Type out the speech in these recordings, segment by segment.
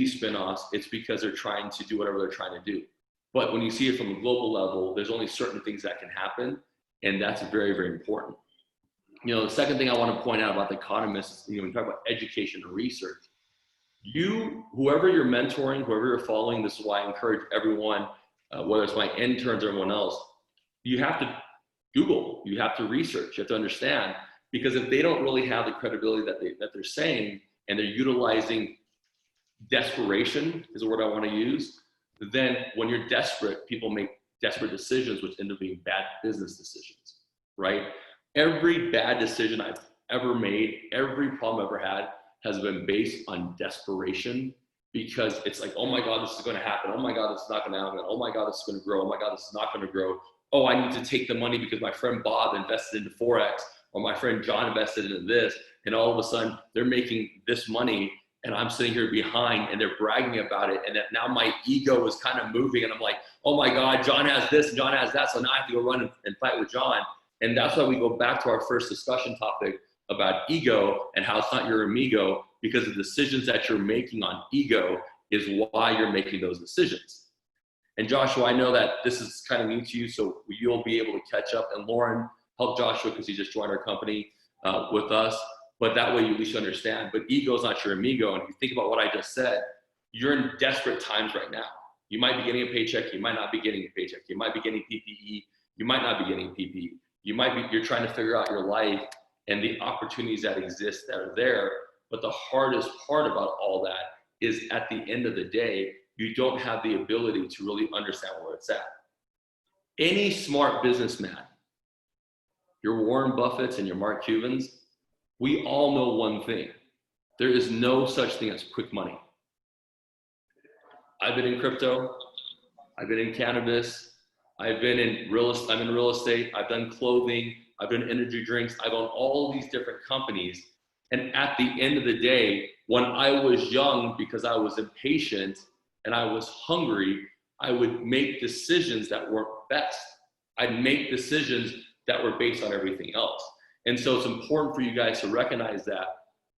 these spin-offs, it's because they're trying to do whatever they're trying to do. But when you see it from a global level, there's only certain things that can happen, and that's very, very important. The second thing I want to point out about the economists, when you talk about education and research, whoever you're mentoring, whoever you're following, this is why I encourage everyone, whether it's my interns or everyone else, you have to Google, you have to research, you have to understand, because if they don't really have the credibility that they're saying, and they're utilizing desperation is the word I want to use, then when you're desperate, people make desperate decisions, which end up being bad business decisions, right? Every bad decision I've ever made, every problem I've ever had has been based on desperation, because it's like, oh my God, this is going to happen. Oh my God, this is not going to happen. Oh my God, this is going to grow. Oh my God, this is not going to grow. Oh, I need to take the money because my friend Bob invested into Forex, or my friend John invested into this. And all of a sudden they're making this money and I'm sitting here behind and they're bragging about it. And that now my ego is kind of moving and I'm like, oh my God, John has this and John has that. So now I have to go run and fight with John. And that's why we go back to our first discussion topic about ego and how it's not your amigo, because the decisions that you're making on ego is why you're making those decisions. And Joshua, I know that this is kind of new to you, so you'll be able to catch up. And Lauren, help Joshua because he just joined our company with us. But that way you at least understand. But ego is not your amigo. And if you think about what I just said, you're in desperate times right now. You might be getting a paycheck. You might not be getting a paycheck. You might be getting PPE. You might not be getting PPE. You're trying to figure out your life and the opportunities that exist that are there. But the hardest part about all that is at the end of the day, you don't have the ability to really understand where it's at. Any smart businessman, your Warren Buffetts and your Mark Cubans, we all know one thing. There is no such thing as quick money. I've been in crypto. I've been in cannabis. I'm in real estate. I've done clothing. I've done energy drinks. I've owned all these different companies. And at the end of the day, when I was young, because I was impatient and I was hungry, I would make decisions that weren't best. I'd make decisions that were based on everything else. And so it's important for you guys to recognize that,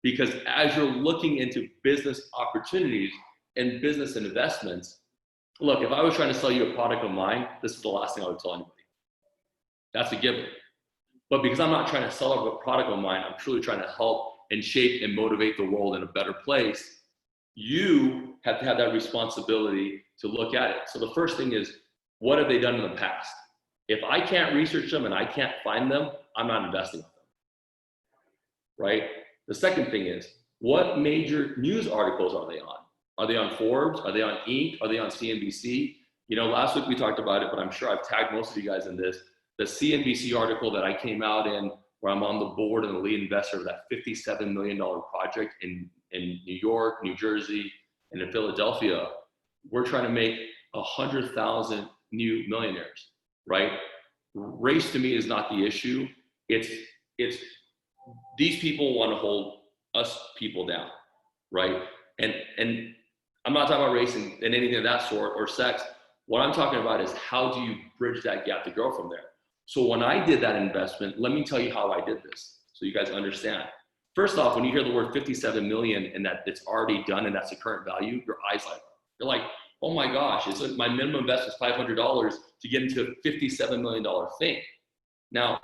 because as you're looking into business opportunities and business investments, look, if I was trying to sell you a product of mine, this is the last thing I would tell anybody. That's a given. But because I'm not trying to sell a product of mine, I'm truly trying to help and shape and motivate the world in a better place. You have to have that responsibility to look at it. So the first thing is, what have they done in the past? If I can't research them and I can't find them, I'm not investing with them, right? The second thing is, what major news articles are they on? Are they on Forbes? Are they on Inc? Are they on CNBC? Last week we talked about it, but I'm sure I've tagged most of you guys in this. The CNBC article that I came out in, where I'm on the board and the lead investor of that $57 million project in New York, New Jersey, and in Philadelphia, we're trying to make 100,000 new millionaires, right? Race to me is not the issue. It's these people want to hold us people down, right? And I'm not talking about race and anything of that sort or sex. What I'm talking about is, how do you bridge that gap to grow from there? So when I did that investment, let me tell you how I did this so you guys understand. First off, when you hear the word 57 million and that it's already done and that's the current value, your eyes light up. You're like, oh my gosh, it's like my minimum investment is $500 to get into a $57 million thing. Now,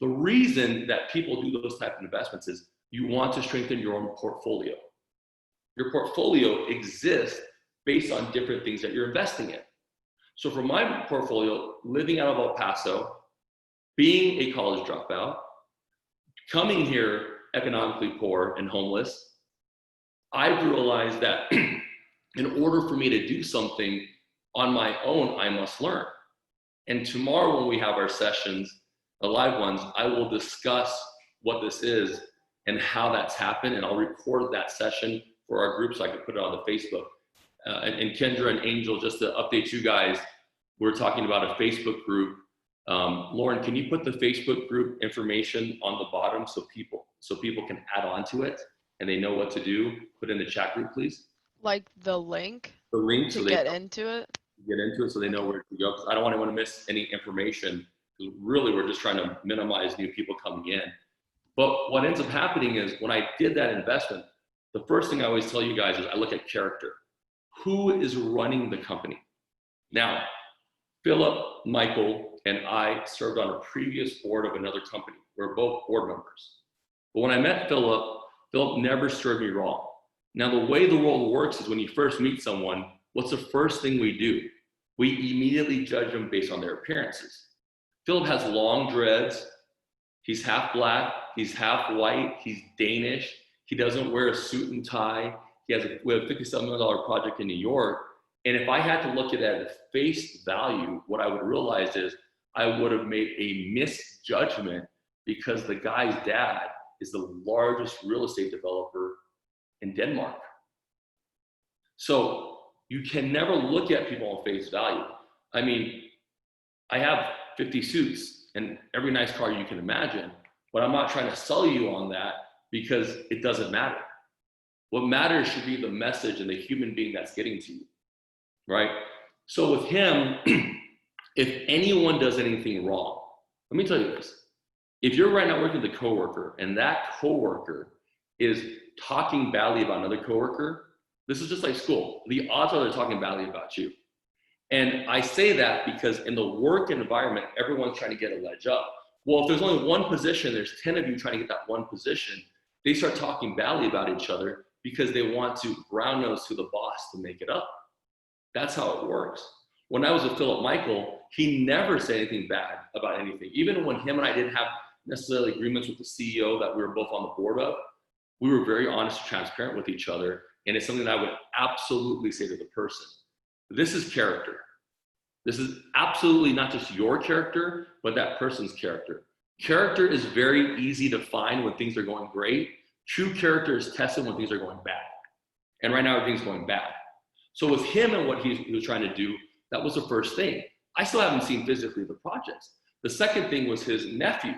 the reason that people do those type of investments is you want to strengthen your own portfolio. Your portfolio exists based on different things that you're investing in. So for my portfolio, living out of El Paso, being a college dropout, coming here economically poor and homeless, I've realized that in order for me to do something on my own, I must learn. And tomorrow when we have our sessions, the live ones, I will discuss what this is and how that's happened, and I'll record that session for our group so I can put it on the Facebook. And Kendra and Angel, just to update you guys, we're talking about a Facebook group. Lauren, can you put the Facebook group information on the bottom so people can add on to it and they know what to do? Put in the chat group, please. Like the link? The link to get into it? Get into it so they know where to go. I don't want anyone to miss any information. Really, we're just trying to minimize new people coming in. But what ends up happening is, when I did that investment, the first thing I always tell you guys is I look at character. who is running the company. Now, Philip, Michael, and I served on a previous board of another company. We're both board members. But when I met Philip, Philip never steered me wrong. Now, the way the world works is when you first meet someone, what's the first thing we do? We immediately judge them based on their appearances. Philip has long dreads. He's half black. He's half white. He's Danish. He doesn't wear a suit and tie. We have a $57 million project in New York. And if I had to look at it at face value, what I would realize is I would have made a misjudgment because the guy's dad is the largest real estate developer in Denmark. So you can never look at people on face value. I mean, I have 50 suits and every nice car you can imagine, but I'm not trying to sell you on that because it doesn't matter. What matters should be the message and the human being that's getting to you, right? So with him, if anyone does anything wrong, let me tell you this. If you're right now working with a coworker and that coworker is talking badly about another coworker, this is just like school. The odds are they're talking badly about you. And I say that because in the work environment, everyone's trying to get a ledge up. Well, if there's only one position, there's 10 of you trying to get that one position, they start talking badly about each other because they want to brown nose to the boss to make it up. That's how it works. When I was with Philip Michael, he never said anything bad about anything. Even when him and I didn't have necessarily agreements with the CEO that we were both on the board of, we were very honest and transparent with each other. And it's something that I would absolutely say to the person. This is character. This is absolutely not just your character, but that person's character. Character is very easy to find when things are going great. True character is tested when things are going bad. And right now, everything's going bad. So with him and what he was trying to do, that was the first thing. I still haven't seen physically the projects. The second thing was his nephew.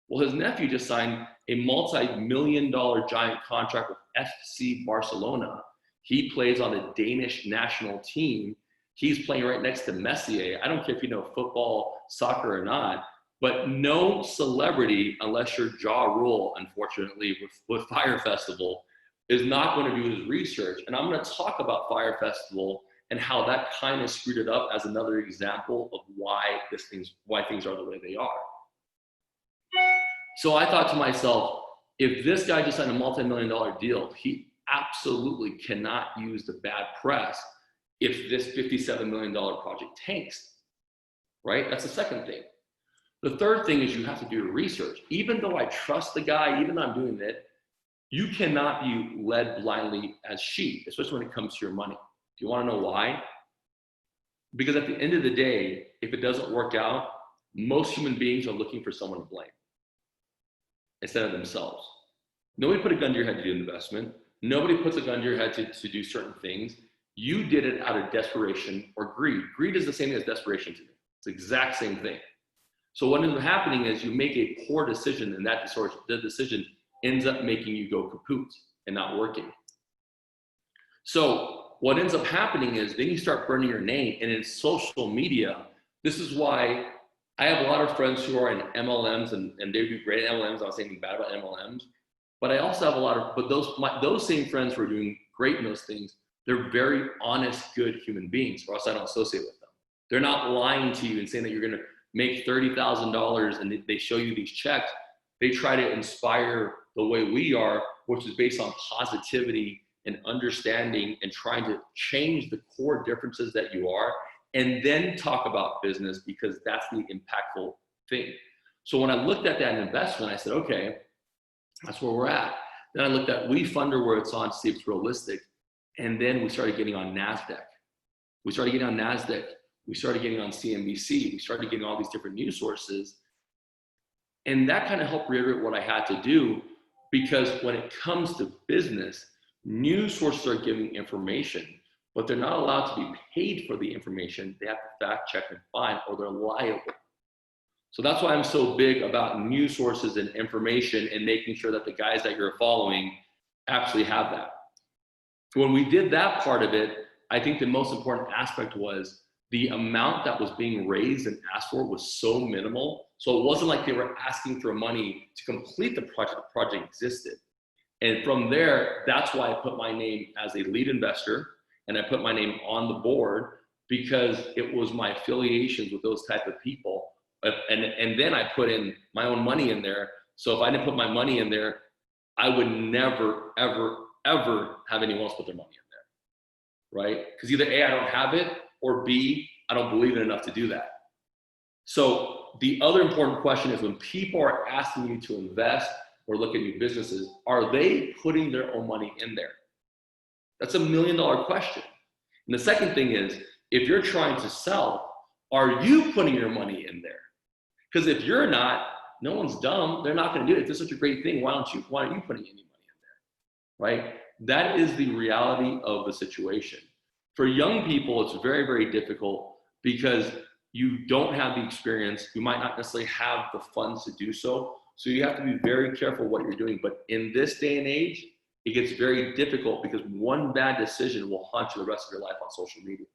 Well, his nephew just signed a multi-million-dollar giant contract with FC Barcelona. He plays on the Danish national team. He's playing right next to Messier. I don't care if you know football, soccer or not, but no celebrity, unless you're Ja Rule, unfortunately, with Fire Festival, is not going to do his research. And I'm going to talk about Fire Festival and how that kind of screwed it up as another example of why things are the way they are. So I thought to myself, if this guy just signed a multi-million-dollar deal, he absolutely cannot use the bad press if this $57 million project tanks, right? That's the second thing. The third thing is you have to do your research. Even though I trust the guy, even though I'm doing it, you cannot be led blindly as sheep, especially when it comes to your money. Do you want to know why? Because at the end of the day, if it doesn't work out, most human beings are looking for someone to blame instead of themselves. Nobody put a gun to your head to do an investment. Nobody puts a gun to your head to do certain things. You did it out of desperation or greed. Greed is the same as desperation to me. It's the exact same thing. So what ends up happening is you make a poor decision, and the decision ends up making you go kaput and not working. So what ends up happening is then you start burning your name. And in social media, this is why I have a lot of friends who are in MLMs and they do great at MLMs. I'm not saying anything bad about MLMs, but I also have a lot of, but those same friends who are doing great in those things, they're very honest, good human beings, or else I don't associate with them. They're not lying to you and saying that you're going to make $30,000 and they show you these checks. They try to inspire the way we are, which is based on positivity and understanding and trying to change the core differences that you are, and then talk about business because that's the impactful thing. So when I looked at that investment, I said, okay, that's where we're at. Then I looked at WeFunder, where it's on, to see if it's realistic. And then we started getting on NASDAQ. We started getting on NASDAQ. We started getting on CNBC. We started getting all these different news sources. And that kind of helped reiterate what I had to do, because when it comes to business, news sources are giving information, but they're not allowed to be paid for the information. They have to fact check and find, or they're liable. So that's why I'm so big about news sources and information and making sure that the guys that you're following actually have that. When we did that part of it, I think the most important aspect was the amount that was being raised and asked for was so minimal. So it wasn't like they were asking for money to complete the project. The project existed. And from there, that's why I put my name as a lead investor. and I put my name on the board because it was my affiliations with those type of people. And then I put in my own money in there. So if I didn't put my money in there, I would never, ever, ever have anyone else put their money in there, right? Because either A, I don't have it, or B, I don't believe in enough to do that. So the other important question is when people are asking you to invest or look at new businesses, are they putting their own money in there? That's $1 million question. And the second thing is, if you're trying to sell, are you putting your money in there? Because if you're not, no one's dumb. They're not going to do it. If this is such a great thing, why aren't you putting any money in there, right? That is the reality of the situation. For young people, it's very, very difficult because you don't have the experience. You might not necessarily have the funds to do so. So you have to be very careful what you're doing. But in this day and age, it gets very difficult because one bad decision will haunt you the rest of your life on social media.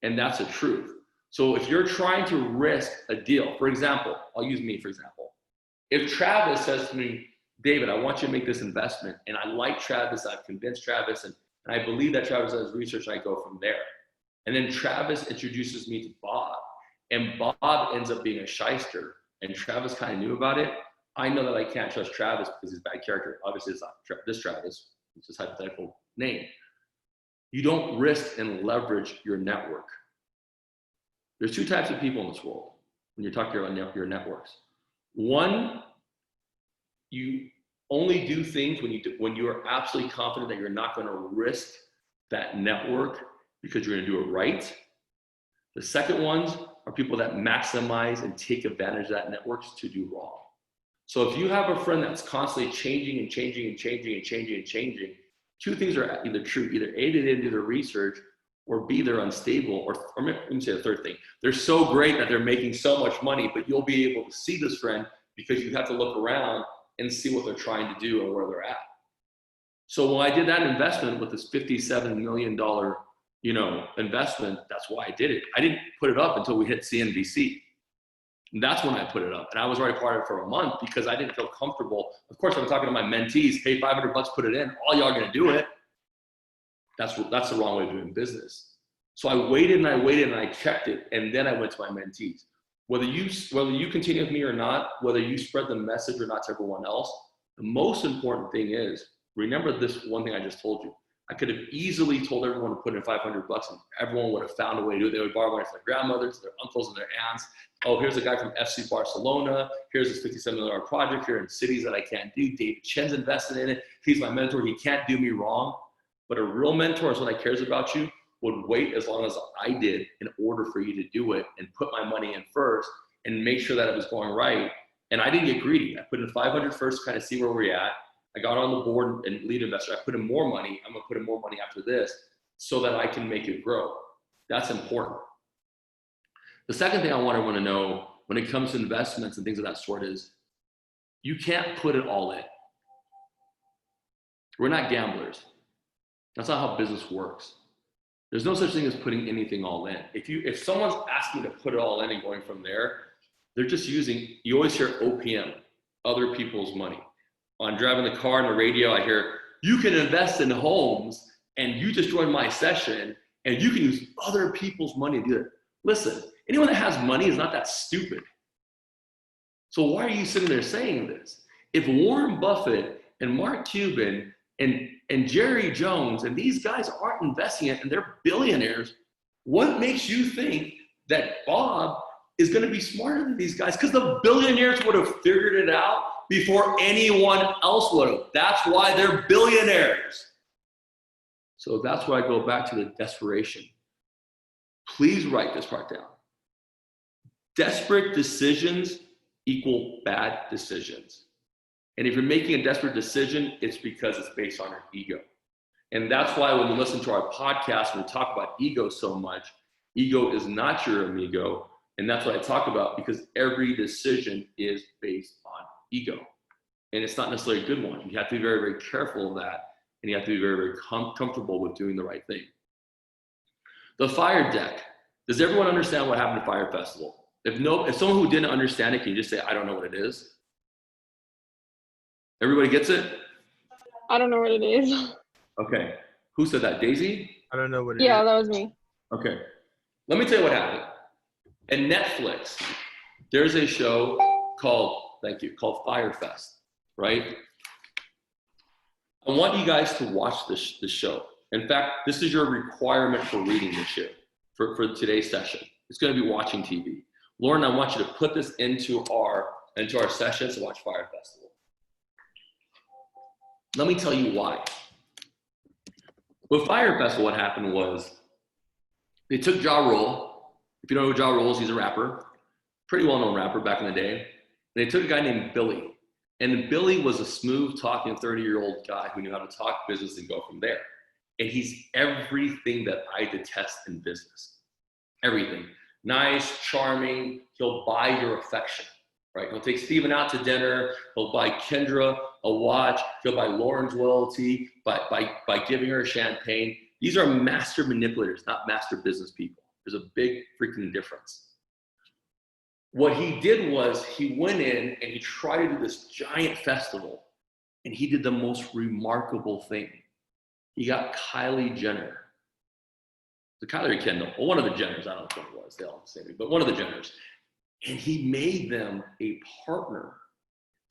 And that's the truth. So if you're trying to risk a deal, for example, I'll use me for example. If Travis says to me, David, I want you to make this investment, and I like Travis, I've convinced Travis, and I believe that Travis does research, and I go from there. And then Travis introduces me to Bob, and Bob ends up being a shyster, and Travis kind of knew about it. I know that I can't trust Travis because he's a bad character. Obviously, it's not this Travis, it's his hypothetical name. You don't risk and leverage your network. There's two types of people in this world when you're talking about your networks. One, you only do things when you are absolutely confident that you're not going to risk that network because you're going to do it right. The second ones are people that maximize and take advantage of that network to do wrong. So if you have a friend that's constantly changing and changing and changing and changing and changing, two things are either true. Either A, they didn't do their research, or B, they're unstable, or let me say the third thing. They're so great that they're making so much money, but you'll be able to see this friend because you have to look around and see what they're trying to do and where they're at. So when I did that investment with this $57 million, investment, that's why I did it. I didn't put it up until we hit CNBC. And that's when I put it up. And I was already part of it for a month because I didn't feel comfortable. Of course, I'm talking to my mentees, pay $500, put it in. All y'all are gonna do it. That's the wrong way of doing business. So I waited and I checked it, and then I went to my mentees. Whether you continue with me or not, whether you spread the message or not to everyone else, the most important thing is, remember this one thing I just told you. I could have easily told everyone to put in $500 and everyone would have found a way to do it. They would borrow money from their grandmothers, their uncles, and their aunts. Oh, here's a guy from FC Barcelona. Here's this $57 million project here in cities that I can't do. David Chen's invested in it. He's my mentor. He can't do me wrong. But a real mentor is someone that cares about you, would wait as long as I did in order for you to do it and put my money in first and make sure that it was going right. And I didn't get greedy. I put in 500 first, kind of see where we're at. I got on the board and lead investor. I put in more money. I'm gonna put in more money after this so that I can make it grow. That's important. The second thing I want everyone to know when it comes to investments and things of that sort is you can't put it all in. We're not gamblers. That's not how business works. There's no such thing as putting anything all in. If someone's asking to put it all in and going from there, they're just you always hear OPM, other people's money. When I'm driving the car on the radio, I hear, you can invest in homes and you just joined my session and you can use other people's money to do it. Listen, anyone that has money is not that stupid. So why are you sitting there saying this? If Warren Buffett and Mark Cuban and Jerry Jones and these guys aren't investing it and they're billionaires, what makes you think that Bob is going to be smarter than these guys? Because the billionaires would have figured it out before anyone else would have. That's why they're billionaires. So that's why I go back to the desperation. Please write this part down. Desperate decisions equal bad decisions. And if you're making a desperate decision, it's because it's based on your ego. And that's why when you listen to our podcast and we talk about ego so much, ego is not your amigo. And that's what I talk about because every decision is based on ego. And it's not necessarily a good one. You have to be very, very careful of that. And you have to be very, very comfortable with doing the right thing. The fire deck. Does everyone understand what happened at Fire Festival? If someone who didn't understand it, can you just say, I don't know what it is? Everybody gets it? I don't know what it is. Okay. Who said that? Daisy? I don't know what it is. Yeah, that was me. Okay. Let me tell you what happened. In Netflix, there's a show called Firefest, right? I want you guys to watch this show. In fact, this is your requirement for reading this show for today's session. It's going to be watching TV. Lauren, I want you to put this into our sessions to watch Fire Festival. Let me tell you why. With Fire Festival, what happened was they took Ja Rule. If you don't know who Ja Rule is, he's a rapper, pretty well-known rapper back in the day. And they took a guy named Billy. And Billy was a smooth-talking 30-year-old guy who knew how to talk business and go from there. And he's everything that I detest in business. Everything. Nice, charming, he'll buy your affection, right? He'll take Steven out to dinner, he'll buy Kendra a watch, he'll buy Lauren's loyalty by giving her champagne. These are master manipulators, not master business people. There's a big freaking difference. What he did was he went in and he tried to do this giant festival, and he did the most remarkable thing. He got Kylie Jenner. The Kylie Kendall, well, one of the Jenners, I don't know what it was, they all the same, but one of the Jenners. And he made them a partner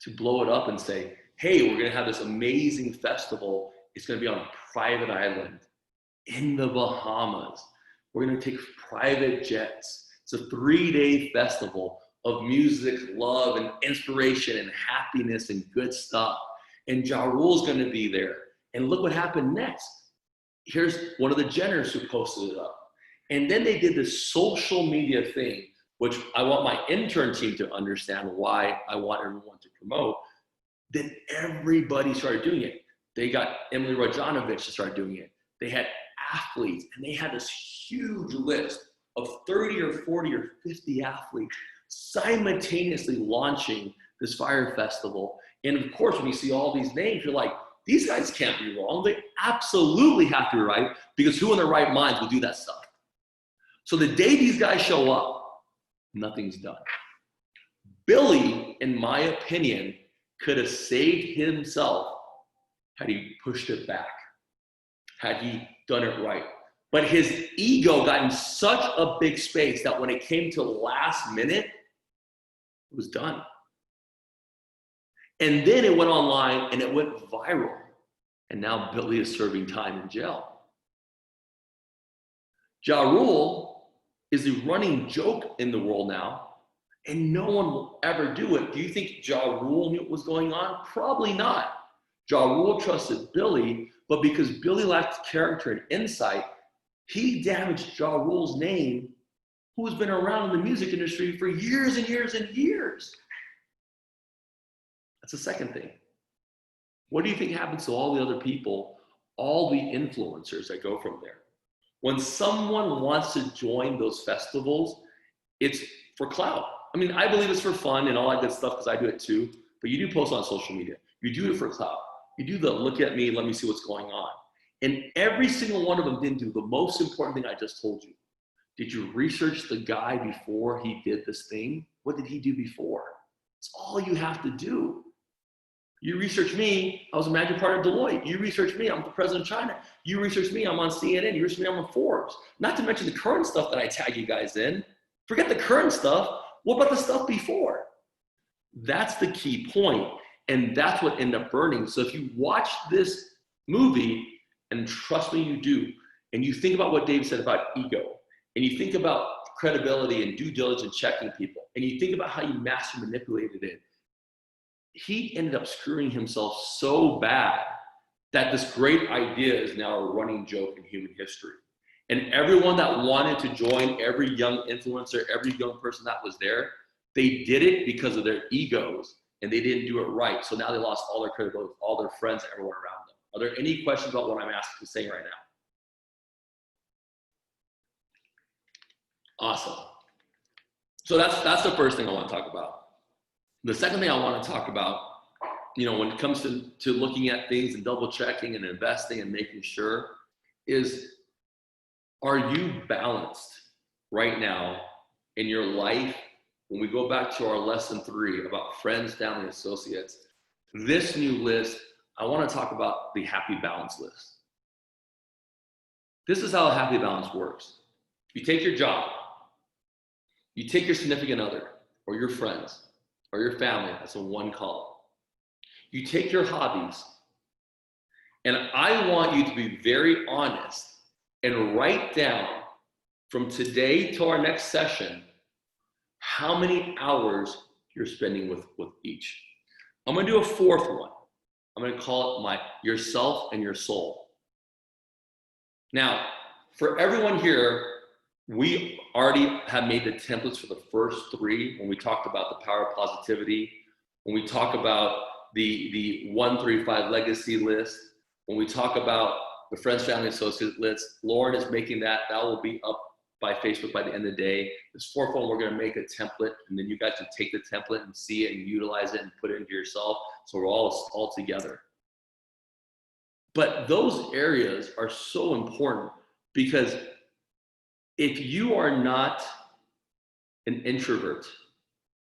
to blow it up and say, hey, we're gonna have this amazing festival. It's gonna be on a private island in the Bahamas. We're gonna take private jets. It's a 3-day festival of music, love, and inspiration, and happiness, and good stuff. And Ja Rule's gonna be there. And look what happened next. Here's one of the Jenners who posted it up. And then they did this social media thing, which I want my intern team to understand why I want everyone to promote. Then everybody started doing it. They got Emily Ratajkowski to start doing it. They had athletes, and they had this huge list of 30 or 40 or 50 athletes simultaneously launching this Fire Festival. And of course, when you see all these names, you're like, these guys can't be wrong. They absolutely have to be right, because who in their right minds would do that stuff? So the day these guys show up, nothing's done. Billy, in my opinion, could have saved himself had he pushed it back, had he done it right. But his ego got in such a big space that when it came to last minute, it was done. And then it went online and it went viral. And now Billy is serving time in jail. Ja Rule is the running joke in the world now, and no one will ever do it. Do you think Ja Rule knew what was going on? Probably not. Ja Rule trusted Billy, but because Billy lacked character and insight, he damaged Ja Rule's name, who has been around in the music industry for years and years and years. That's the second thing. What do you think happens to all the other people, all the influencers that go from there? When someone wants to join those festivals, it's for clout. I mean, I believe it's for fun and all that good stuff because I do it too, but you do post on social media. You do it for clout. You do the look at me, let me see what's going on. And every single one of them didn't do the most important thing I just told you. Did you research the guy before he did this thing? What did he do before? It's all you have to do. You research me, I was a managing partner at Deloitte. You research me, I'm the president of China. You research me, I'm on CNN. You research me, I'm on Forbes. Not to mention the current stuff that I tag you guys in. Forget the current stuff. What about the stuff before? That's the key point, and that's what ended up burning. So if you watch this movie, and trust me, you do, and you think about what Dave said about ego, and you think about credibility and due diligence checking people, and you think about how you master manipulated it, he ended up screwing himself so bad that this great idea is now a running joke in human history. And everyone that wanted to join, every young influencer, every young person that was there, they did it because of their egos, and they didn't do it right. So now they lost all their credibility, all their friends, everyone around them. Are there any questions about what I'm saying right now? Awesome. So that's the first thing I want to talk about. The second thing I want to talk about, when it comes to looking at things and double checking and investing and making sure is, are you balanced right now in your life? When we go back to our lesson 3 about friends, family, associates, this new list, I want to talk about the happy balance list. This is how a happy balance works. You take your job, you take your significant other or your friends or your family, that's in one column. You take your hobbies, and I want you to be very honest and write down from today to our next session how many hours you're spending with each. I'm gonna do a fourth one. I'm gonna call it yourself and your soul. Now, for everyone here, we already have made the templates for the first three when we talked about the power of positivity, when we talk about the 135 legacy list, when we talk about the friends, family, associate list. Lauren is making that. That will be up by Facebook by the end of the day. This fourth one, we're going to make a template, and then you guys can take the template and see it and utilize it and put it into yourself. So we're all together. But those areas are so important, because if you are not an introvert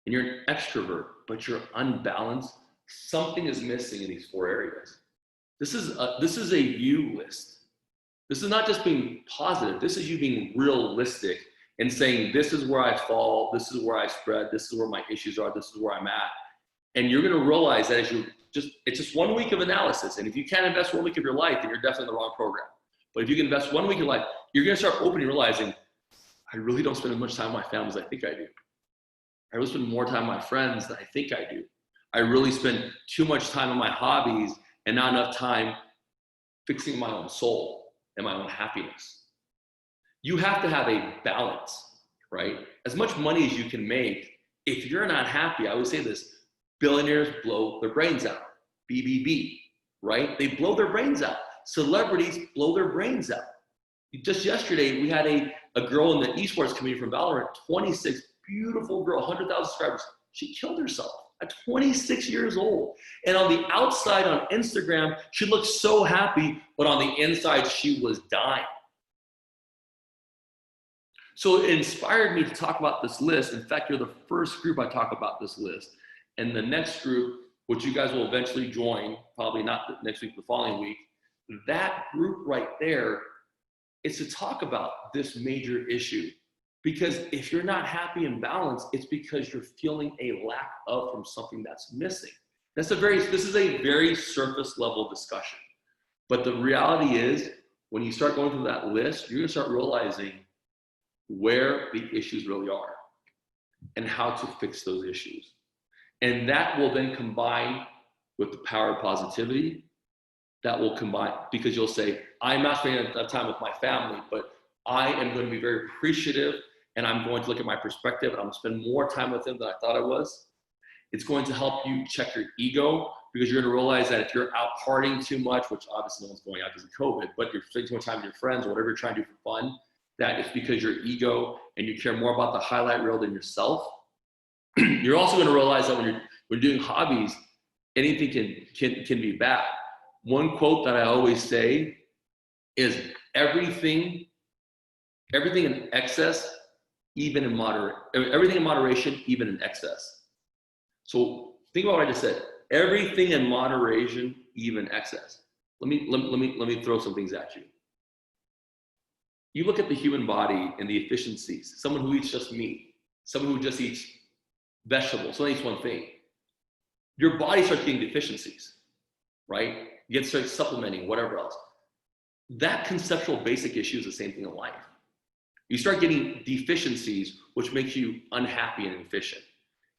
and you're an extrovert, but you're unbalanced, something is missing in these four areas. This is a you list. This is not just being positive. This is you being realistic and saying, this is where I fall, this is where I spread, this is where my issues are, this is where I'm at. And you're gonna realize that it's just 1 week of analysis. And if you can't invest 1 week of your life, then you're definitely in the wrong program. But if you can invest 1 week of your life, you're gonna start opening, realizing, I really don't spend as much time with my family as I think I do. I really spend more time with my friends than I think I do. I really spend too much time on my hobbies and not enough time fixing my own soul and my own happiness. You have to have a balance, right? As much money as you can make, if you're not happy, I always say this, billionaires blow their brains out, BBB, right? They blow their brains out. Celebrities blow their brains out. Just yesterday, we had a girl in the esports community from Valorant, 26, beautiful girl, 100,000 subscribers. She killed herself at 26 years old. And on the outside on Instagram, she looked so happy, but on the inside, she was dying. So it inspired me to talk about this list. In fact, you're the first group I talk about this list. And the next group, which you guys will eventually join, probably not next week, the following week, that group right there is to talk about this major issue. Because if you're not happy and balanced, it's because you're feeling a lack of from something that's missing. This is a very surface level discussion. But the reality is, when you start going through that list, you're gonna start realizing where the issues really are and how to fix those issues. And that will then combine with the power of positivity. That will combine, because you'll say, I'm not spending enough time with my family, but I am going to be very appreciative, and I'm going to look at my perspective, and I'm going to spend more time with them than I thought I was. It's going to help you check your ego, because you're going to realize that if you're out partying too much, which obviously no one's going out because of COVID, but you're spending too much time with your friends or whatever you're trying to do for fun, that it's because your ego and you care more about the highlight reel than yourself. You're also going to realize that when you're doing hobbies, anything can be bad. One quote that I always say is everything in excess, even in everything in moderation, even in excess. So think about what I just said. Everything in moderation, even excess. Let me throw some things at you. You look at the human body and the efficiencies. Someone who eats just meat, someone who just eats vegetables, someone eats one thing. Your body starts getting deficiencies, right? You get started supplementing, whatever else. That conceptual basic issue is the same thing in life. You start getting deficiencies, which makes you unhappy and inefficient.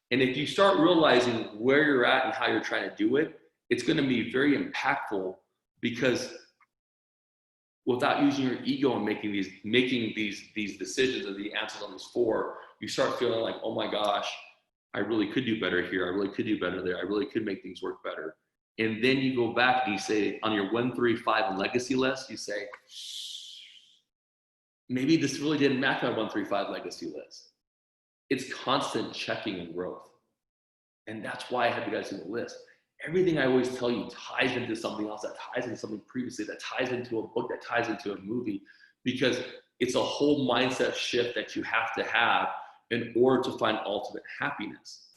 And if you start realizing where you're at and how you're trying to do it, it's going to be very impactful, because without using your ego and making these decisions and the answers on these four, you start feeling like, oh my gosh, I really could do better here. I really could do better there. I really could make things work better. And then you go back and you say, on your 135 legacy list, you say, maybe this really didn't match my 135 legacy list. It's constant checking and growth. And that's why I have you guys do the list. Everything I always tell you ties into something else, that ties into something previously, that ties into a book, that ties into a movie, because it's a whole mindset shift that you have to have in order to find ultimate happiness.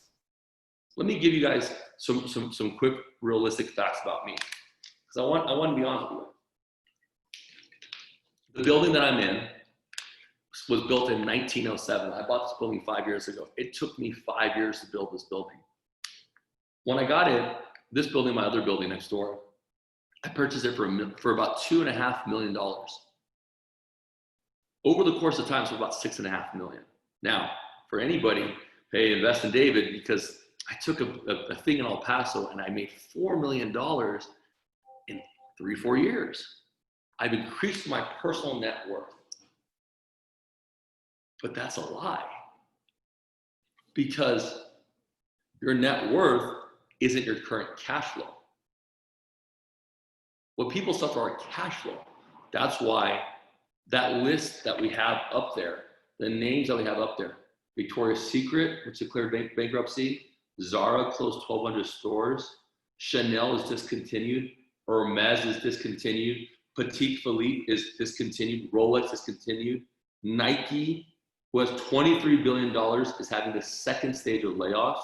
Let me give you guys some quick realistic facts about me, because I want to be honest with you. The building that I'm in was built in 1907. I bought this building 5 years ago. It took me 5 years to build this building. When I got it, this building, my other building next door, I purchased it for about $2.5 million. Over the course of time, it's about $6.5 million. Now, for anybody, hey, invest in David, because I took a thing in El Paso and I made $4 million in 3-4 years. I've increased my personal net worth. But that's a lie. Because your net worth isn't your current cash flow. What people suffer are cash flow. That's why that list that we have up there, the names that we have up there, Victoria's Secret, which declared bankruptcy, Zara closed 1,200 stores, Chanel is discontinued, Hermes is discontinued, Petit Philippe is discontinued, Rolex is discontinued, Nike, who has $23 billion, is having the second stage of layoffs.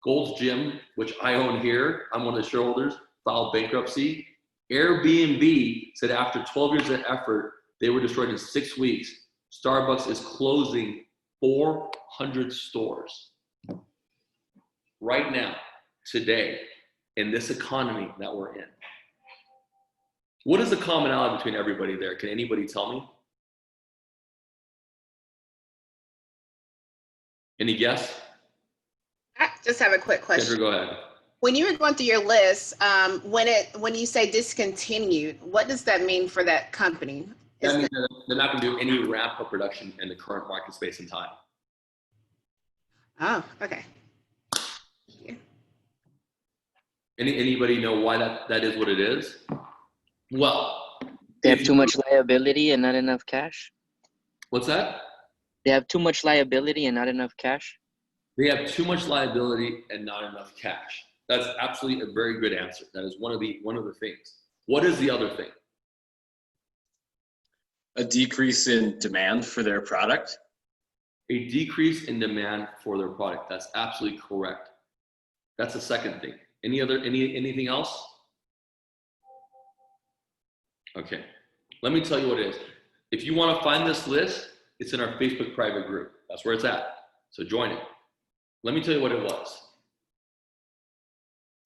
Gold's Gym, which I own here, I'm one of the shareholders, filed bankruptcy. Airbnb said after 12 years of effort, they were destroyed in 6 weeks. Starbucks is closing 400 stores. Right now, today, in this economy that we're in. What is the commonality between everybody there? Can anybody tell me? Any guess? I just have a quick question. Kendra, go ahead. When you were going through your list, when you say discontinued, what does that mean for that company? That means that they're not going to do any ramp up production in the current market space and time. Oh, okay. Anybody know why that is what it is? Well, they have too much liability and not enough cash. What's that? They have too much liability and not enough cash. They have too much liability and not enough cash. That's absolutely a very good answer. That is one of the things. What is the other thing? A decrease in demand for their product? A decrease in demand for their product. That's absolutely correct. That's the second thing. Anything else? Okay. Let me tell you what it is. If you want to find this list, it's in our Facebook private group. That's where it's at. So join it. Let me tell you what it was.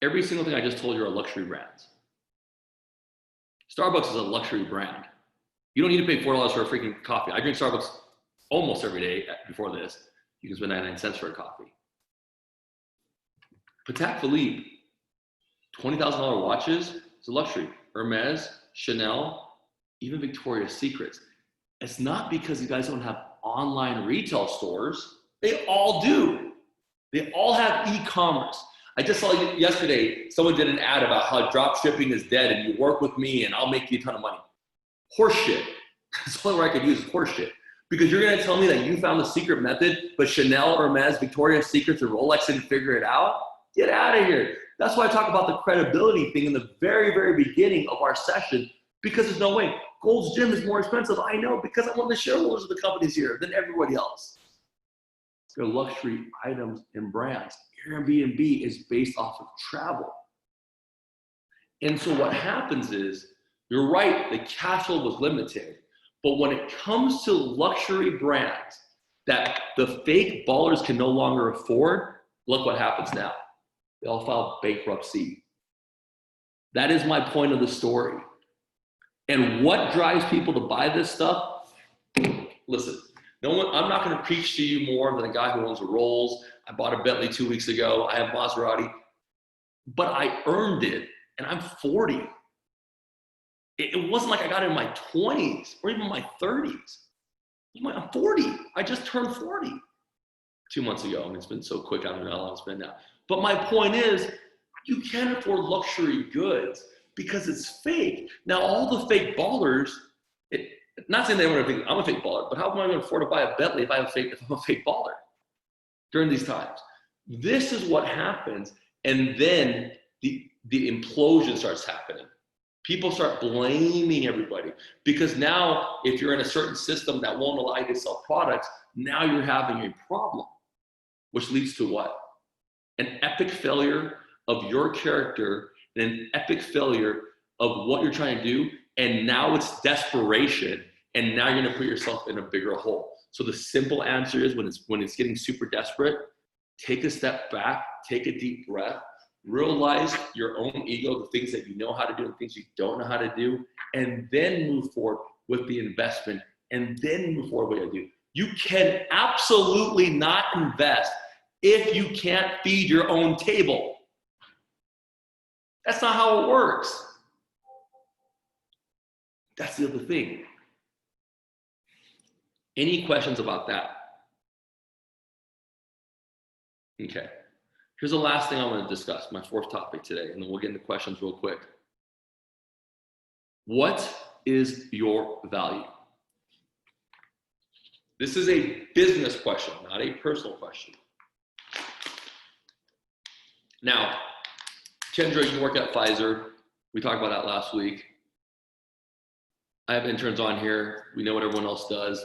Every single thing I just told you are luxury brands. Starbucks is a luxury brand. You don't need to pay $4 for a freaking coffee. I drink Starbucks almost every day before this. You can spend 99 cents for a coffee. Patek Philippe, $20,000 watches is a luxury. Hermes, Chanel, even Victoria's Secrets. It's not because you guys don't have online retail stores. They all do. They all have e-commerce. I just saw yesterday, someone did an ad about how drop shipping is dead and you work with me and I'll make you a ton of money. Horseshit. That's the only word I could use, horseshit. Because you're gonna tell me that you found the secret method, but Chanel, Hermes, Victoria's Secrets, and Rolex didn't figure it out? Get out of here. That's why I talk about the credibility thing in the very, very beginning of our session, because there's no way. Gold's Gym is more expensive. I know, because I'm one of the shareholders of the companies here than everybody else. They're luxury items and brands. Airbnb is based off of travel. And so what happens is, you're right, the cash flow was limited. But when it comes to luxury brands that the fake ballers can no longer afford, look what happens now. They all file bankruptcy. That is my point of the story. And what drives people to buy this stuff? Listen, I'm not going to preach to you more than a guy who owns a Rolls. I bought a Bentley 2 weeks ago. I have Maserati. But I earned it, and I'm 40. It wasn't like I got it in my 20s or even my 30s. I'm 40. I just turned 40 2 months ago, and it's been so quick. I don't know how long it's been now. But my point is, you can't afford luxury goods because it's fake. Now, all the fake ballers, not saying they want to think I'm a fake baller, but how am I going to afford to buy a Bentley if I'm a fake baller during these times? This is what happens, and then the implosion starts happening. People start blaming everybody because now if you're in a certain system that won't allow you to sell products, now you're having a problem, which leads to what? An epic failure of your character and an epic failure of what you're trying to do. And now it's desperation And now you're going to put yourself in a bigger hole. So the simple answer is when it's getting super desperate, take a step back, take a deep breath, realize your own ego, the things that you know how to do and things you don't know how to do, and then move forward with the investment, and then move forward with what you do. You can absolutely not invest if you can't feed your own table. That's not how it works. That's the other thing. Any questions about that? Okay. Here's the last thing I want to discuss, my fourth topic today, and then we'll get into questions real quick. What is your value? This is a business question, not a personal question. Now, Kendra, you work at Pfizer. We talked about that last week. I have interns on here. We know what everyone else does.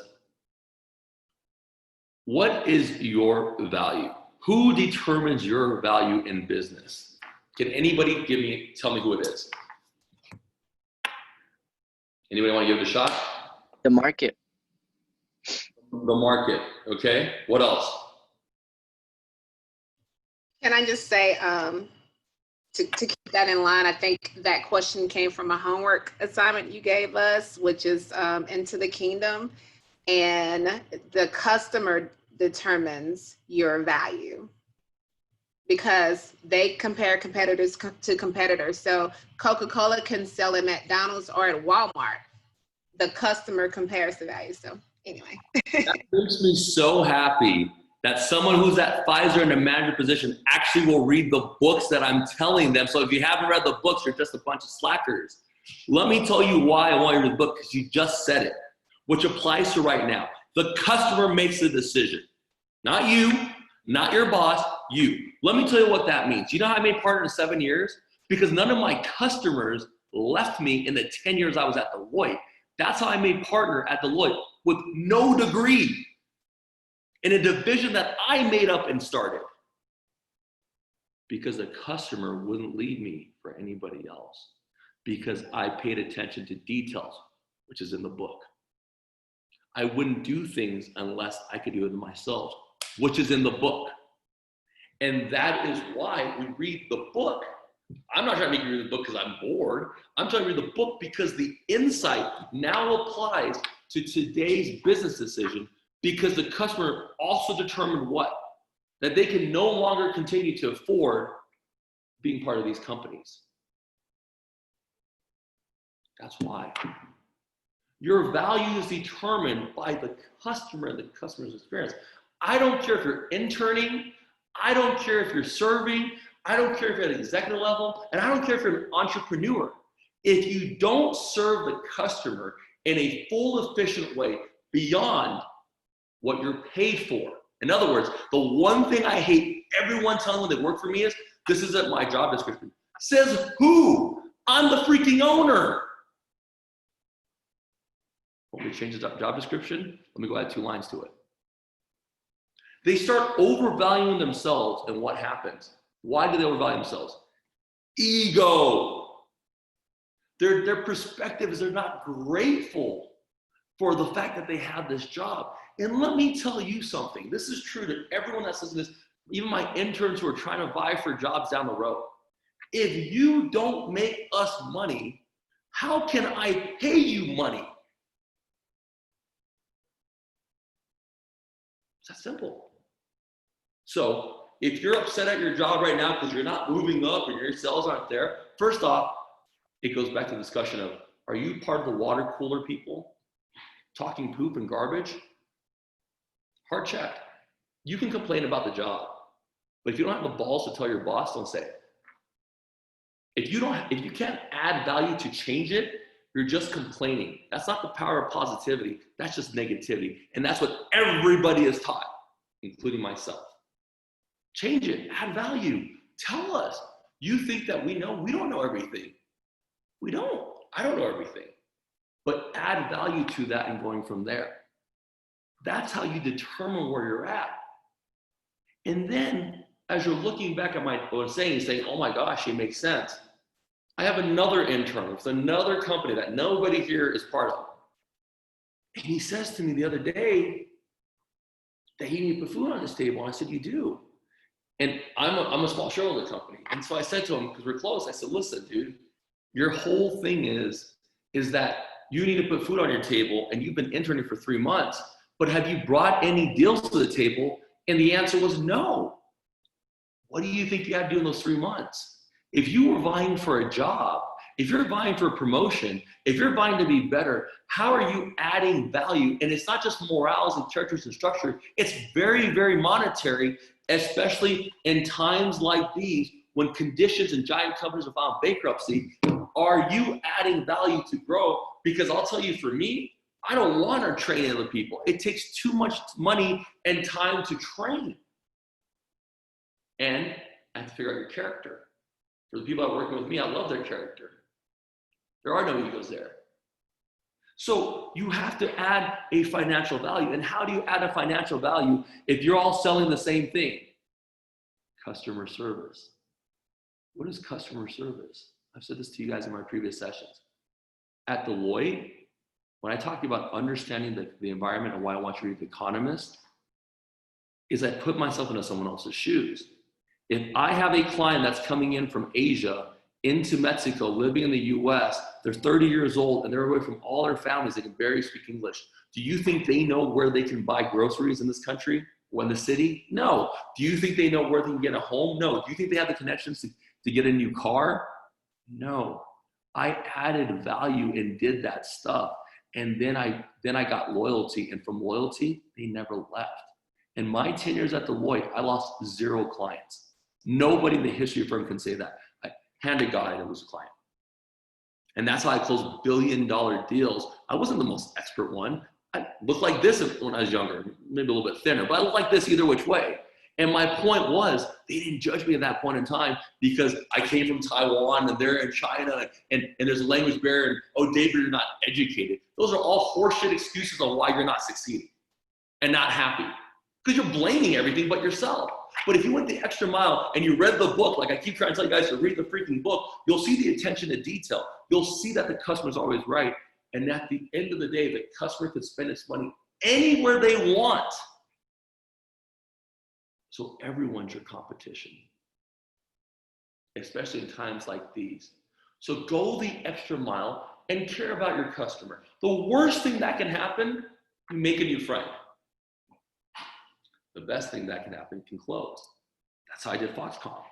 What is your value? Who determines your value in business? Can anybody tell me who it is? Anybody want to give it a shot? The market. The market, okay. What else? Can I just say, to keep that in line, I think that question came from a homework assignment you gave us, which is into the kingdom, and the customer determines your value because they compare competitors to competitors. So Coca-Cola can sell at McDonald's or at Walmart. The customer compares the value. So anyway. That makes me so happy that someone who's at Pfizer in a manager position actually will read the books that I'm telling them. So if you haven't read the books, you're just a bunch of slackers. Let me tell you why I want you to read the book, because you just said it, which applies to right now. The customer makes the decision. Not you, not your boss, you. Let me tell you what that means. You know how I made partner in 7 years? Because none of my customers left me in the 10 years I was at Deloitte. That's how I made partner at Deloitte with no degree in a division that I made up and started. Because the customer wouldn't leave me for anybody else. Because I paid attention to details, which is in the book. I wouldn't do things unless I could do it myself, which is in the book. And that is why we read the book. I'm not trying to make you read the book because I'm bored. I'm trying to read the book because the insight now applies to today's business decision, because the customer also determined what? That they can no longer continue to afford being part of these companies. That's why. Your value is determined by the customer and the customer's experience. I don't care if you're interning. I don't care if you're serving. I don't care if you're at an executive level. And I don't care if you're an entrepreneur. If you don't serve the customer in a full, efficient way beyond what you're paid for. In other words, the one thing I hate everyone telling when they work for me is, this isn't my job description. Says who? I'm the freaking owner. Want me to change the job description? Let me go add 2 lines to it. They start overvaluing themselves, and what happens? Why do they overvalue themselves? Ego. Their perspective is they're not grateful for the fact that they have this job. And let me tell you something. This is true to everyone that's listening to this, even my interns who are trying to vie for jobs down the road. If you don't make us money, how can I pay you money? It's that simple. So if you're upset at your job right now because you're not moving up and your sales aren't there, first off, it goes back to the discussion of, are you part of the water cooler people talking poop and garbage? Hard check. You can complain about the job, but if you don't have the balls to tell your boss, don't say it. If you can't add value to change it, you're just complaining. That's not the power of positivity. That's just negativity. And that's what everybody is taught, including myself. Change it, add value. Tell us. You think that we know? We don't know everything. We don't. I don't know everything. But add value to that and going from there. That's how you determine where you're at. And then, as you're looking back at what I'm saying, oh my gosh, it makes sense. I have another intern with another company that nobody here is part of. And he says to me the other day that he needed to put food on his table. And I said, you do. And I'm a small shareholder of the company. And so I said to him, because we're close, I said, listen, dude, your whole thing is that you need to put food on your table and you've been interning for 3 months, but have you brought any deals to the table? And the answer was no. What do you think you had to do in those 3 months? If you were vying for a job, if you're vying for a promotion, if you're vying to be better, how are you adding value? And it's not just morals and characters and structure, it's very, very monetary, especially in times like these when conditions and giant companies are filing bankruptcy. Are you adding value to grow? Because I'll tell you, for me, I don't want to train other people. It takes too much money and time to train. And I have to figure out your character. For the people that are working with me, I love their character. There are no egos there. So you have to add a financial value. And how do you add a financial value if you're all selling the same thing? Customer service. What is customer service? I've said this to you guys in my previous sessions. At Deloitte, when I talk about understanding the environment and why I want you to read The Economist, is I put myself into someone else's shoes. If I have a client that's coming in from Asia into Mexico, living in the US, they're 30 years old and they're away from all their families, they can barely speak English. Do you think they know where they can buy groceries in this country or in the city? No. Do you think they know where they can get a home? No. Do you think they have the connections to get a new car? No. I added value and did that stuff. And then I got loyalty, and from loyalty, they never left. In my 10 years at Deloitte, I lost 0 clients. Nobody in the history of the firm can say that. Hand to God, I was a client. And that's how I closed billion-dollar deals. I wasn't the most expert one. I looked like this when I was younger, maybe a little bit thinner, but I looked like this either which way. And my point was, they didn't judge me at that point in time because I came from Taiwan and they're in China and there's a language barrier and, oh, David, you're not educated. Those are all horseshit excuses on why you're not succeeding and not happy. Because you're blaming everything but yourself. But if you went the extra mile and you read the book, like I keep trying to tell you guys to read the freaking book, you'll see the attention to detail. You'll see that the customer's always right. And at the end of the day, the customer can spend its money anywhere they want. So everyone's your competition, especially in times like these. So go the extra mile and care about your customer. The worst thing that can happen, you make a new friend. The best thing that can happen, can close. That's how I did Foxconn.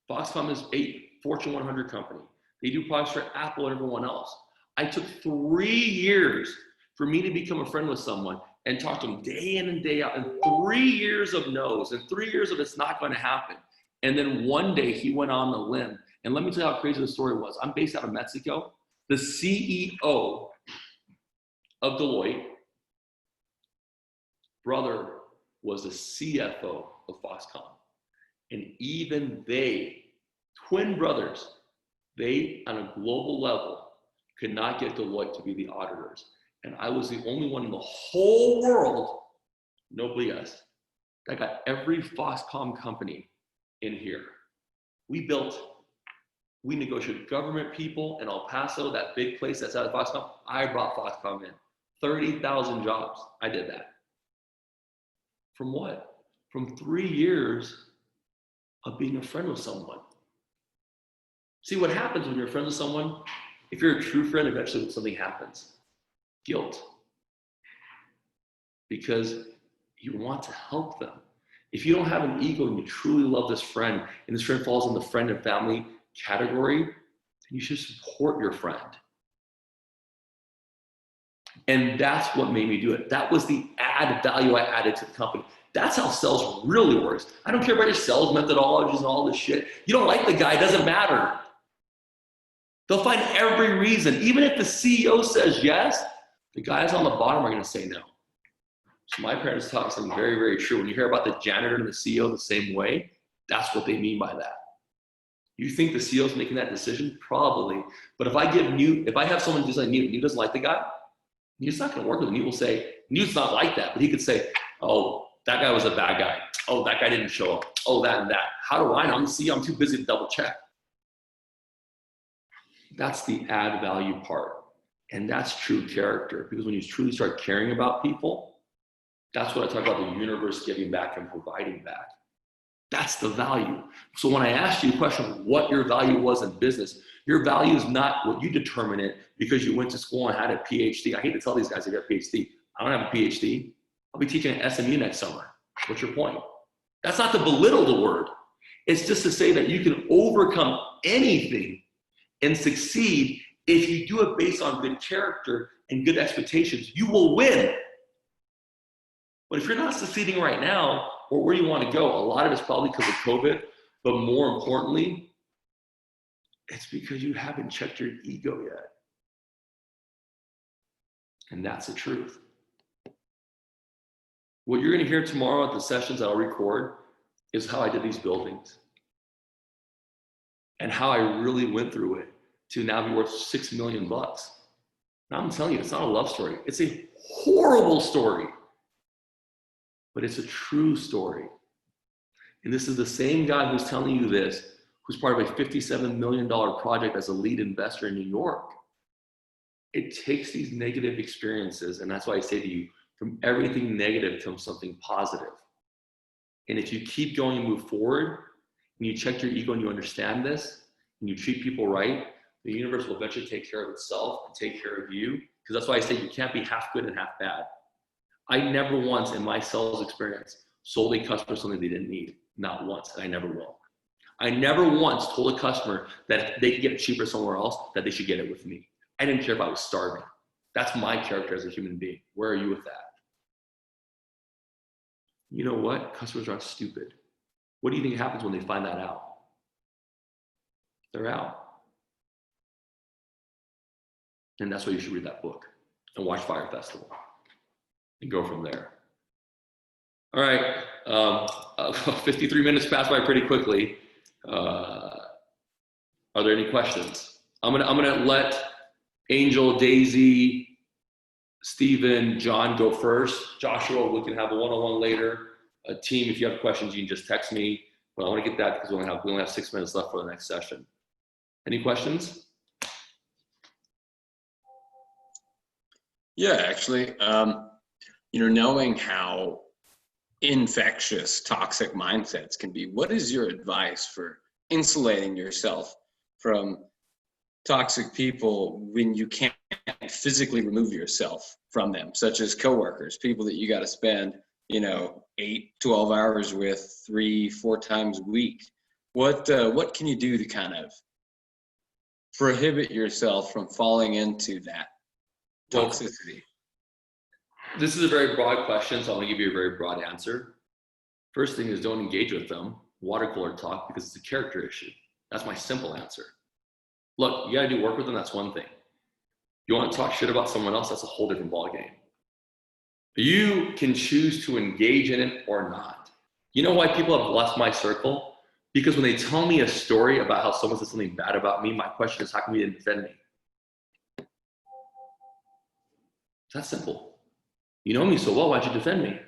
Foxconn is a Fortune 100 company. They do products for Apple and everyone else. I took 3 years for me to become a friend with someone and talk to them day in and day out, and 3 years of no's and 3 years of it's not going to happen. And then one day he went on a limb. And let me tell you how crazy the story was. I'm based out of Mexico. The CEO of Deloitte, brother, was the CFO of Foxconn. And even they, twin brothers, they, on a global level, could not get Deloitte to be the auditors. And I was the only one in the whole world, nobody else, that got every Foxconn company in here. We negotiated government people in El Paso, that big place that's out of Foxconn. I brought Foxconn in. 30,000 jobs, I did that. From what? From 3 years of being a friend with someone. See what happens when you're friends with someone? If you're a true friend, eventually something happens. Guilt. Because you want to help them. If you don't have an ego and you truly love this friend, and this friend falls in the friend and family category, then you should support your friend. And that's what made me do it. That was the add value I added to the company. That's how sales really works. I don't care about your sales methodologies and all this shit. You don't like the guy, it doesn't matter. They'll find every reason. Even if the CEO says yes, the guys on the bottom are going to say no. So my parents taught me something very, very true. When you hear about the janitor and the CEO the same way, that's what they mean by that. You think the CEO's making that decision? Probably. But if I have someone just like Newt doesn't like the guy, Newt's not going to work with him. Newt will say, Newt's not like that. But he could say, oh, that guy was a bad guy. Oh, that guy didn't show up. Oh, that and that. How do I know? I'm the CEO. I'm too busy to double check. That's the add value part. And that's true character, because when you truly start caring about people, that's what I talk about, the universe giving back and providing back. That's the value. So when I asked you the question, what your value was in business, your value is not what you determine it because you went to school and had a PhD. I hate to tell these guys they got a PhD. I don't have a PhD. I'll be teaching at SMU next summer. What's your point? That's not to belittle the word. It's just to say that you can overcome anything and succeed if you do it based on good character and good expectations. You will win. But if you're not succeeding right now, or where you want to go, a lot of it's probably because of COVID, but more importantly, it's because you haven't checked your ego yet. And that's the truth. What you're going to hear tomorrow at the sessions that I'll record is how I did these buildings and how I really went through it to now be worth $6 million. Now I'm telling you, it's not a love story. It's a horrible story, but it's a true story. And this is the same guy who's telling you this, who's part of a $57 million project as a lead investor in New York. It takes these negative experiences, and that's why I say to you, from everything negative comes something positive. And if you keep going and move forward, and you check your ego and you understand this, and you treat people right, the universe will eventually take care of itself and take care of you. Because that's why I say you can't be half good and half bad. I never once in my sales experience sold a customer something they didn't need. Not once, and I never will. I never once told a customer that they could get it cheaper somewhere else, that they should get it with me. I didn't care if I was starving. That's my character as a human being. Where are you with that? You know what? Customers aren't stupid. What do you think happens when they find that out? They're out. And that's why you should read that book and watch Fire Festival and go from there. All right, 53 minutes passed by pretty quickly. Are there any questions? I'm gonna let Angel, Daisy, Stephen, John go first. Joshua, we can have a one-on-one later. Team, if you have questions, you can just text me. But I want to get that because we only have 6 minutes left for the next session. Any questions? Yeah, actually, knowing how infectious toxic mindsets can be, what is your advice for insulating yourself from toxic people when you can't physically remove yourself from them, such as coworkers, people that you got to spend 8, 12 hours with 3-4 times a week? What can you do to kind of prohibit yourself from falling into that toxicity? This is a very broad question, so I'm gonna give you a very broad answer. First thing is don't engage with them, water cooler talk, because it's a character issue. That's my simple answer. Look, you gotta do work with them, that's one thing. You wanna talk shit about someone else, that's a whole different ballgame. You can choose to engage in it or not. You know why people have left my circle? Because when they tell me a story about how someone said something bad about me, my question is, how come you didn't defend me? It's that simple. You know me so well, why'd you defend me?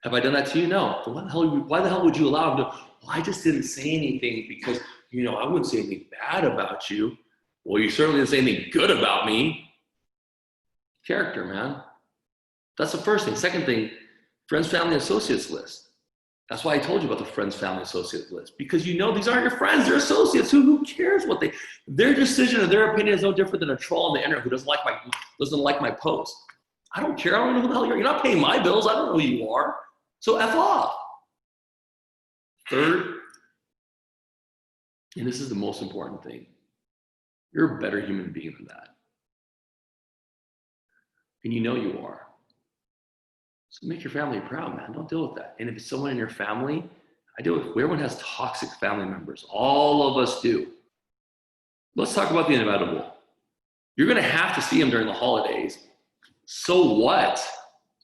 Have I done that to you? No. But why the hell would you allow him to? Well, I just didn't say anything because, I wouldn't say anything bad about you. Well, you certainly didn't say anything good about me. Character, man. That's the first thing. Second thing, friends, family, associates list. That's why I told you about the friends, family, associates list. Because these aren't your friends, they're associates. Who cares what their decision or their opinion is no different than a troll on the internet who doesn't like my post. I don't care. I don't know who the hell you are. You're not paying my bills. I don't know who you are. So F off. Third, and this is the most important thing, you're a better human being than that. And you know you are. So make your family proud, man. Don't deal with that. And if it's someone in your family, everyone has toxic family members. All of us do. Let's talk about the inevitable. You're going to have to see them during the holidays. So what?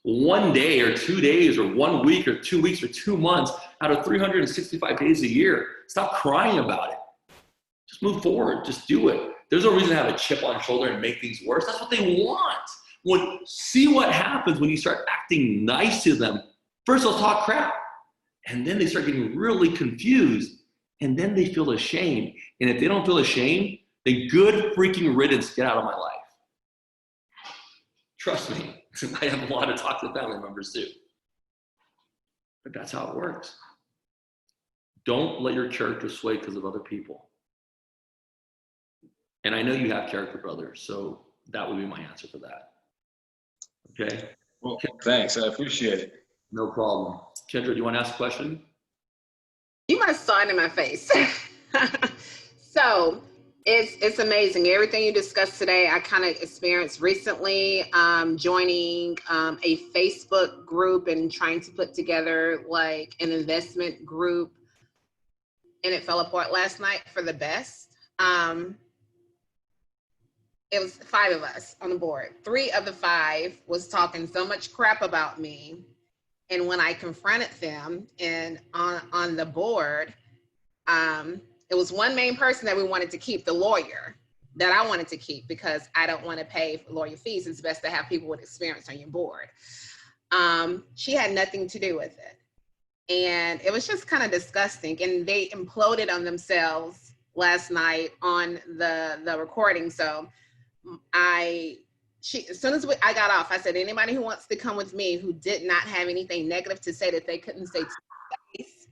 1 day or 2 days or 1 week or 2 weeks or 2 months out of 365 days a year. Stop crying about it. Just move forward. Just do it. There's no reason to have a chip on your shoulder and make things worse. That's what they want. See what happens when you start acting nice to them. First they'll talk crap. And then they start getting really confused. And then they feel ashamed. And if they don't feel ashamed, then good freaking riddance, get out of my life. Trust me, I have a lot of toxic family members too. But that's how it works. Don't let your character sway because of other people. And I know you have character, brother, so that would be my answer for that. Okay? Well, thanks. I appreciate it. No problem. Kendra, do you want to ask a question? You must saw it in my face. So it's amazing. Everything you discussed today, I kind of experienced recently, joining a Facebook group and trying to put together like an investment group. And it fell apart last night for the best. It was 5 of us on the board. 3 of the 5 was talking so much crap about me. And when I confronted them and on the board, it was one main person that we wanted to keep, the lawyer that I wanted to keep because I don't want to pay lawyer fees. It's best to have people with experience on your board. She had nothing to do with it. And it was just kind of disgusting. And they imploded on themselves last night on the recording. So as soon as I got off, I said, anybody who wants to come with me who did not have anything negative to say that they couldn't say to my face,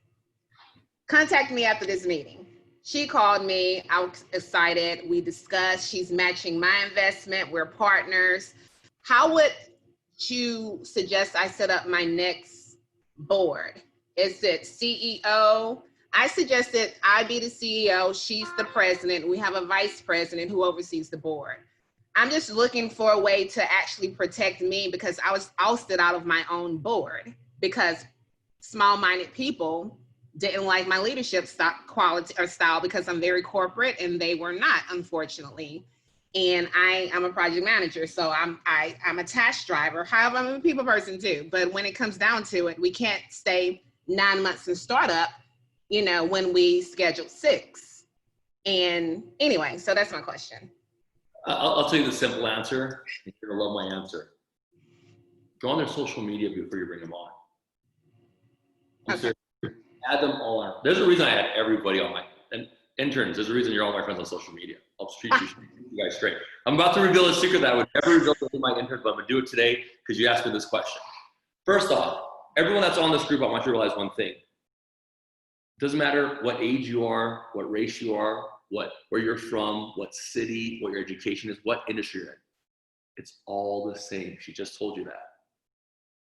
contact me after this meeting. She called me. I was excited. We discussed. She's matching my investment. We're partners. How would you suggest I set up my next board? Is it CEO? I suggested I be the CEO. She's the president. We have a vice president who oversees the board. I'm just looking for a way to actually protect me because I was ousted out of my own board because small-minded people didn't like my leadership style because I'm very corporate and they were not, unfortunately. And I'm a project manager, so I'm a task driver. However, I'm a people person too. But when it comes down to it, we can't stay 9 months in startup, when we scheduled 6. And anyway, so that's my question. I'll tell you the simple answer. You're gonna love my answer. Go on their social media before you bring them on. Okay. Add them all on. There's a reason I had everybody on and interns. There's a reason you're all my friends on social media. I'll treat you guys straight. I'm about to reveal a secret that I would never reveal to my interns, but I'm gonna do it today because you asked me this question. First off, everyone that's on this group, I want you to realize one thing. It doesn't matter what age you are, what race you are, where you're from, what city, what your education is, what industry you're in. It's all the same. She just told you that.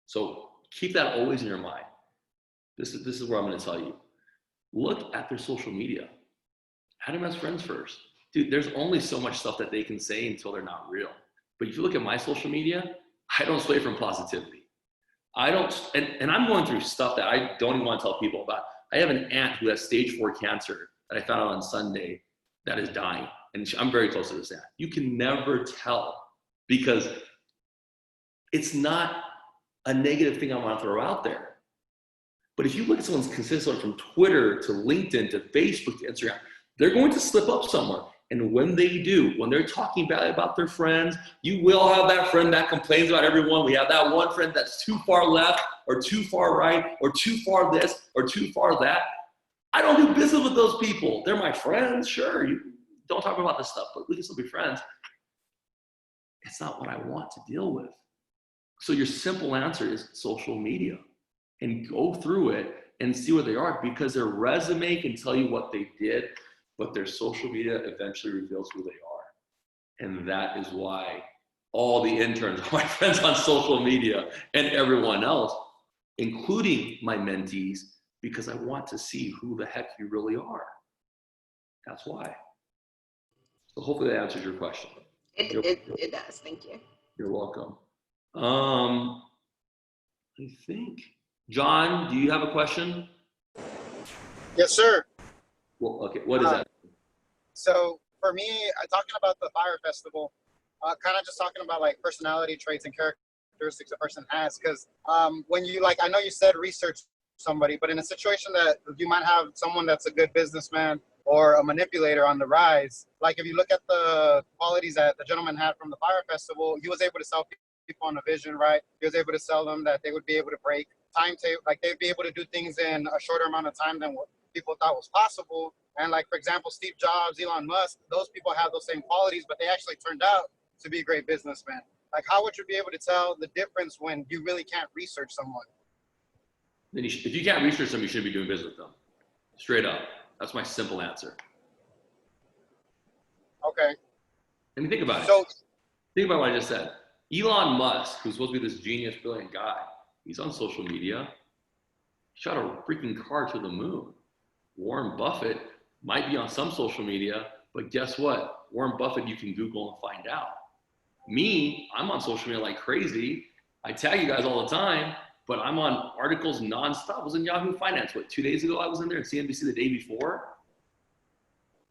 So keep that always in your mind. This is where I'm going to tell you. Look at their social media. Add them as friends first. Dude, there's only so much stuff that they can say until they're not real. But if you look at my social media, I don't sway from positivity. I don't, and I'm going through stuff that I don't even want to tell people about. I have an aunt who has stage 4 cancer that I found out on Sunday that is dying. And I'm very close to this aunt. You can never tell because it's not a negative thing I want to throw out there. But if you look at someone's consistent from Twitter to LinkedIn to Facebook to Instagram, they're going to slip up somewhere. And when they do, when they're talking badly about their friends, you will have that friend that complains about everyone. We have that one friend that's too far left or too far right or too far this or too far that. I don't do business with those people. They're my friends, sure. You don't talk about this stuff, but we can still be friends. It's not what I want to deal with. So your simple answer is social media. And go through it and see where they are because their resume can tell you what they did, but their social media eventually reveals who they are. And that is why all the interns are my friends on social media and everyone else, including my mentees, because I want to see who the heck you really are. That's why. So hopefully that answers your question. It does. Thank you. You're welcome. I think, John, do you have a question? Yes, sir. Well, okay, what is that? So for me, talking about the Fire Festival, kind of just talking about like personality traits and characteristics a person has. Because when you I know you said research somebody, but in a situation that you might have someone that's a good businessman or a manipulator on the rise, like if you look at the qualities that the gentleman had from the Fire Festival, he was able to sell people on a vision, right? He was able to sell them that they would be able to break timetable, like they'd be able to do things in a shorter amount of time than what people thought was possible. And like, for example, Steve Jobs, Elon Musk, those people have those same qualities, but they actually turned out to be great businessmen. Like, how would you be able to tell the difference when you really can't research someone? Then if you can't research them, you shouldn't be doing business with them. Straight up. That's my simple answer. Okay. I mean, think about it. So, Think about what I just said. Elon Musk, who's supposed to be this genius, brilliant guy, he's on social media. He shot a freaking car to the moon. Warren Buffett might be on some social media, but guess what? Warren Buffett, you can Google and find out. Me, I'm on social media like crazy. I tag you guys all the time, but I'm on articles nonstop. I was in Yahoo Finance, 2 days ago I was in there, and CNBC the day before.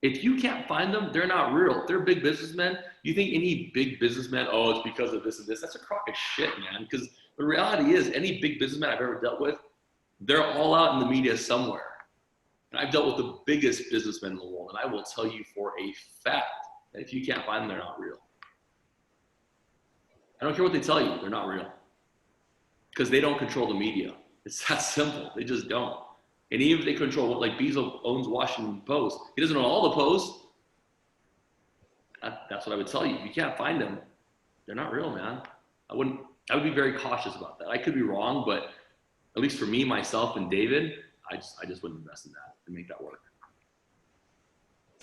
If you can't find them, they're not real. They're big businessmen. You think any big businessman, oh, it's because of this and this. That's a crock of shit, man. Because the reality is, any big businessman I've ever dealt with, they're all out in the media somewhere. And I've dealt with the biggest businessmen in the world, and I will tell you for a fact that if you can't find them, they're not real. I don't care what they tell you, they're not real. Because they don't control the media. It's that simple. They just don't. And even if they control, like Bezos owns Washington Post, he doesn't own all the posts. That's what I would tell you. If you can't find them, they're not real, man. I would be very cautious about that. I could be wrong, but at least for me, myself, and David, I just wouldn't invest in that and make that work.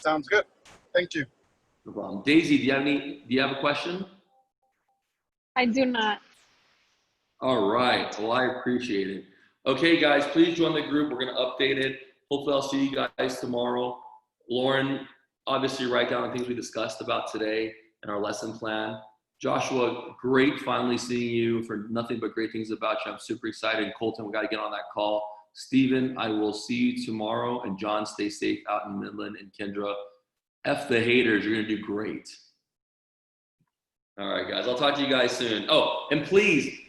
sounds good. Thank you. No problem. Daisy, do you have a question? I do not. All right. Well, I appreciate it. Okay, guys, please join the group. We're going to update it. Hopefully, I'll see you guys tomorrow. Lauren, obviously, write down the things we discussed about today and our lesson plan. Joshua, great finally seeing you. For nothing but great things about you. I'm super excited. And Colton, we got to get on that call. Steven, I will see you tomorrow. And John, stay safe out in Midland. And Kendra, F the haters. You're going to do great. All right, guys. I'll talk to you guys soon. Oh, and please,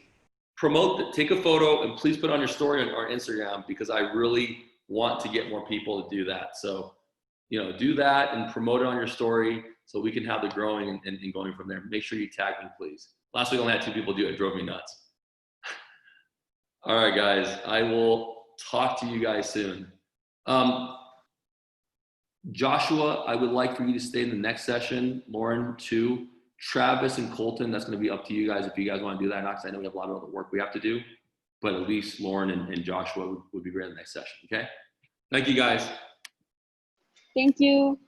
take a photo and please put on your story on our Instagram, because I really want to get more people to do that. So, do that and promote it on your story so we can have the growing and going from there. Make sure you tag me, please. Last week I only had 2 people do it. It drove me nuts. All right, guys. I will talk to you guys soon. Joshua, I would like for you to stay in the next session. Lauren, too. Travis and Colton, that's going to be up to you guys if you guys want to do that or not, because I know we have a lot of other work we have to do. But at least Lauren and Joshua would be great in the next session, okay? Thank you, guys. Thank you.